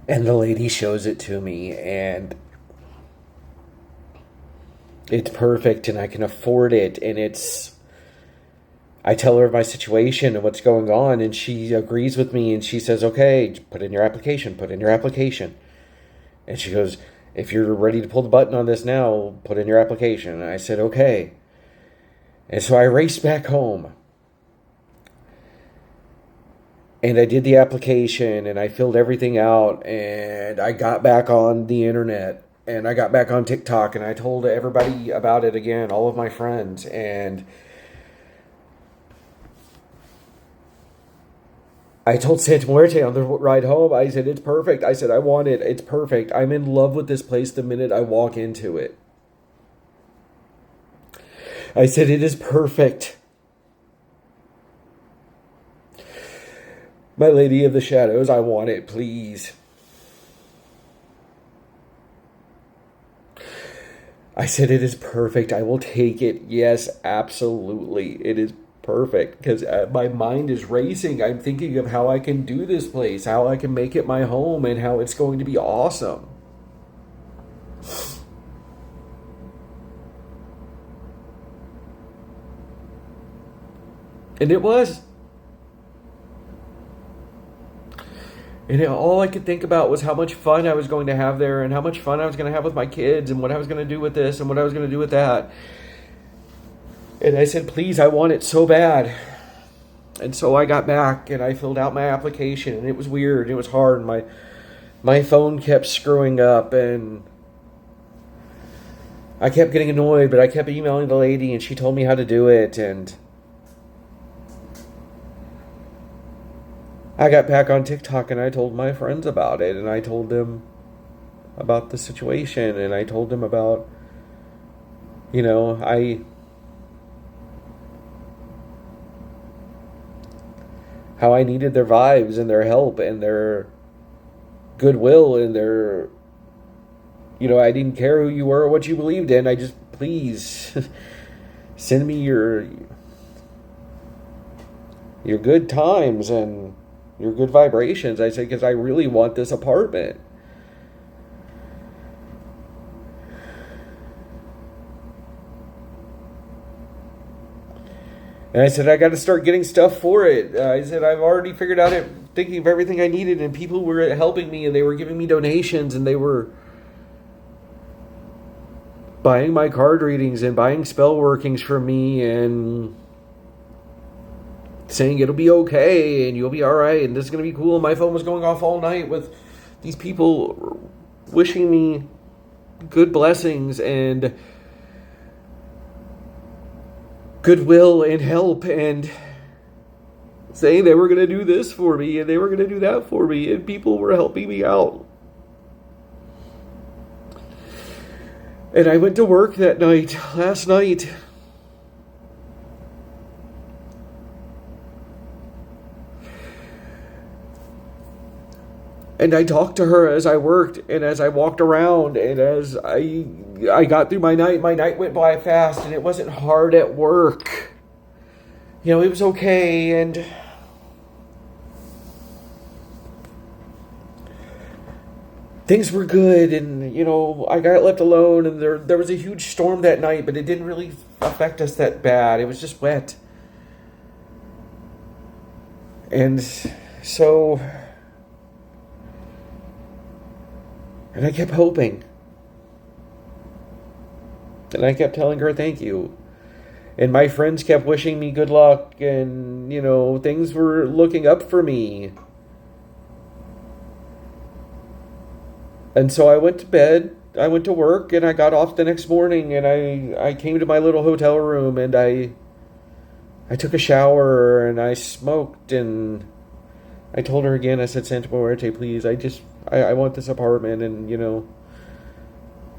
And the lady shows it to me, and it's perfect, and I can afford it, and I tell her my situation and what's going on, and she agrees with me, and she says, okay, put in your application, put in your application. And she goes, if you're ready to pull the button on this now, put in your application. And I said, okay. And so I raced back home. And I did the application, and I filled everything out, and I got back on the internet, and I got back on TikTok, and I told everybody about it again, all of my friends. And I told Santa Muerte on the ride home, I said, it's perfect. I said, I want it. It's perfect. I'm in love with this place the minute I walk into it. I said, it is perfect. My Lady of the Shadows, I want it, please. I said, it is perfect. I will take it. Yes, absolutely. It is perfect, because my mind is racing. I'm thinking of how I can do this place, how I can make it my home, and how it's going to be awesome. And it was. And all I could think about was how much fun I was going to have there, and how much fun I was going to have with my kids, and what I was going to do with this and what I was going to do with that. And I said, please, I want it so bad. And so I got back and I filled out my application, and it was weird. It was hard. And my phone kept screwing up, and I kept getting annoyed, but I kept emailing the lady, and she told me how to do it. And I got back on TikTok, and I told my friends about it, and I told them about the situation, and I told them about, how I needed their vibes and their help and their goodwill and their, I didn't care who you were or what you believed in. I just, please, send me your good times and your good vibrations. I said, because I really want this apartment. And I said, I got to start getting stuff for it. I said, I've already figured out it, thinking of everything I needed, and people were helping me, and they were giving me donations, and they were buying my card readings and buying spell workings from me, and saying it'll be okay, and you'll be all right, and this is going to be cool. And my phone was going off all night with these people wishing me good blessings and goodwill and help, and saying they were going to do this for me and they were going to do that for me, and people were helping me out. And I went to work that night, last night, and I talked to her as I worked, and as I walked around, and as I got through my night went by fast, and it wasn't hard at work. It was okay, and things were good, and, I got left alone, and there was a huge storm that night, but it didn't really affect us that bad. It was just wet. And so... And I kept hoping. And I kept telling her thank you. And my friends kept wishing me good luck. And, things were looking up for me. And so I went to bed. I went to work. And I got off the next morning. And I came to my little hotel room. And I took a shower. And I smoked. And I told her again, I said, Santa Muerte, please, I want this apartment, and,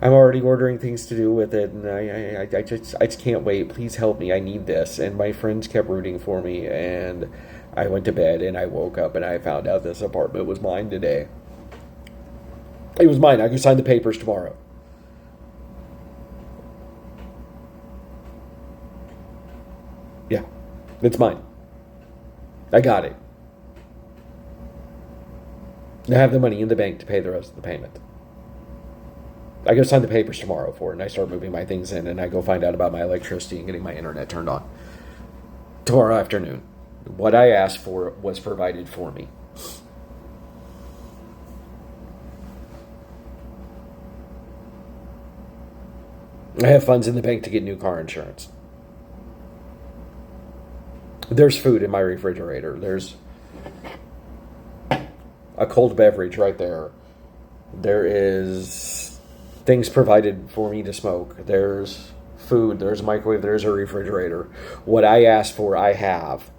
I'm already ordering things to do with it, and I just can't wait. Please help me. I need this. And my friends kept rooting for me, and I went to bed, and I woke up, and I found out this apartment was mine today. It was mine. I can sign the papers tomorrow. Yeah, it's mine. I got it. I have the money in the bank to pay the rest of the payment. I go sign the papers tomorrow for it, and I start moving my things in, and I go find out about my electricity and getting my internet turned on. Tomorrow afternoon. What I asked for was provided for me. I have funds in the bank to get new car insurance. There's food in my refrigerator. There's a cold beverage right there. There is things provided for me to smoke. There's food. There's a microwave. There's a refrigerator. What I asked for, I have.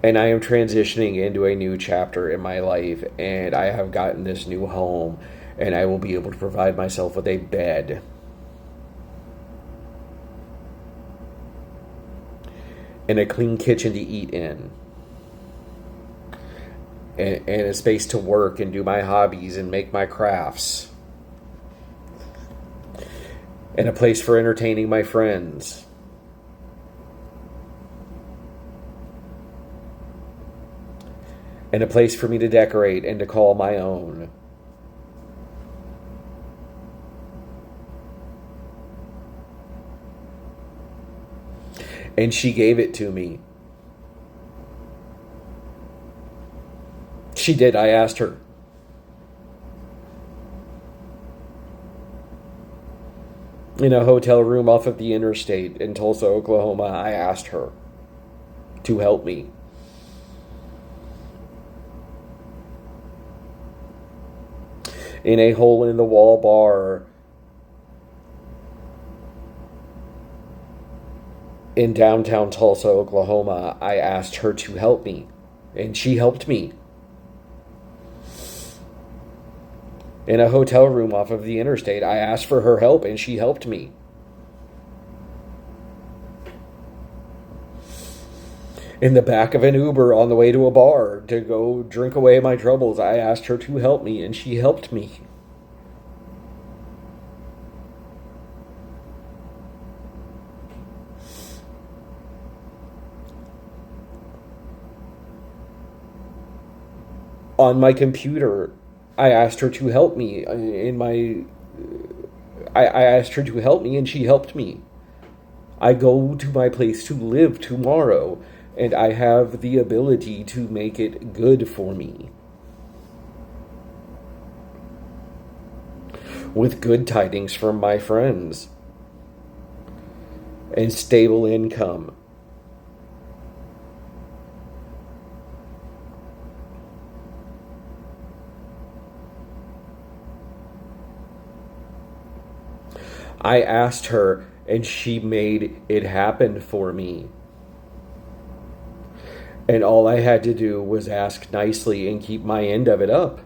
And I am transitioning into a new chapter in my life, and I have gotten this new home, and I will be able to provide myself with a bed. And a clean kitchen to eat in. And a space to work and do my hobbies and make my crafts. And a place for entertaining my friends. And a place for me to decorate and to call my own. And she gave it to me. She did. I asked her. In a hotel room off of the interstate in Tulsa, Oklahoma, I asked her to help me. In a hole-in-the-wall bar in downtown Tulsa, Oklahoma, I asked her to help me, and she helped me. In a hotel room off of the interstate, I asked for her help, and she helped me. In the back of an Uber on the way to a bar to go drink away my troubles, I asked her to help me, and she helped me. On my computer, I asked her to help me I asked her to help me, and she helped me. I go to my place to live tomorrow, and I have the ability to make it good for me. With good tidings from my friends. And stable income. I asked her, and she made it happen for me. And all I had to do was ask nicely and keep my end of it up.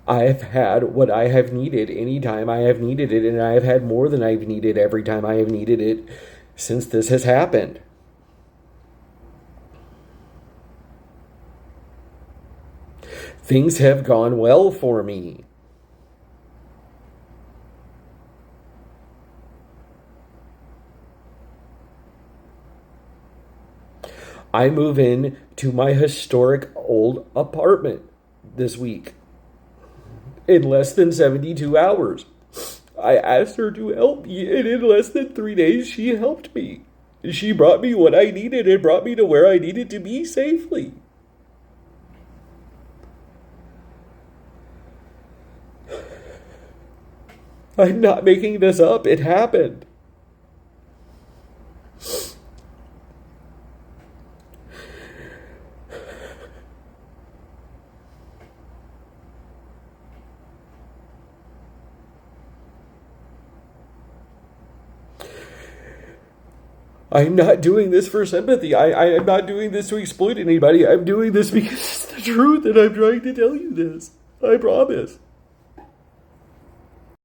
I have had what I have needed anytime I have needed it, and I have had more than I've needed every time I have needed it since this has happened. Things have gone well for me. I move in to my historic old apartment this week. In less than 72 hours. I asked her to help me, and in less than 3 days, she helped me. She brought me what I needed and brought me to where I needed to be safely. I'm not making this up. It happened. I'm not doing this for sympathy. I'm not doing this to exploit anybody. I'm doing this because it's the truth, and I'm trying to tell you this. I promise.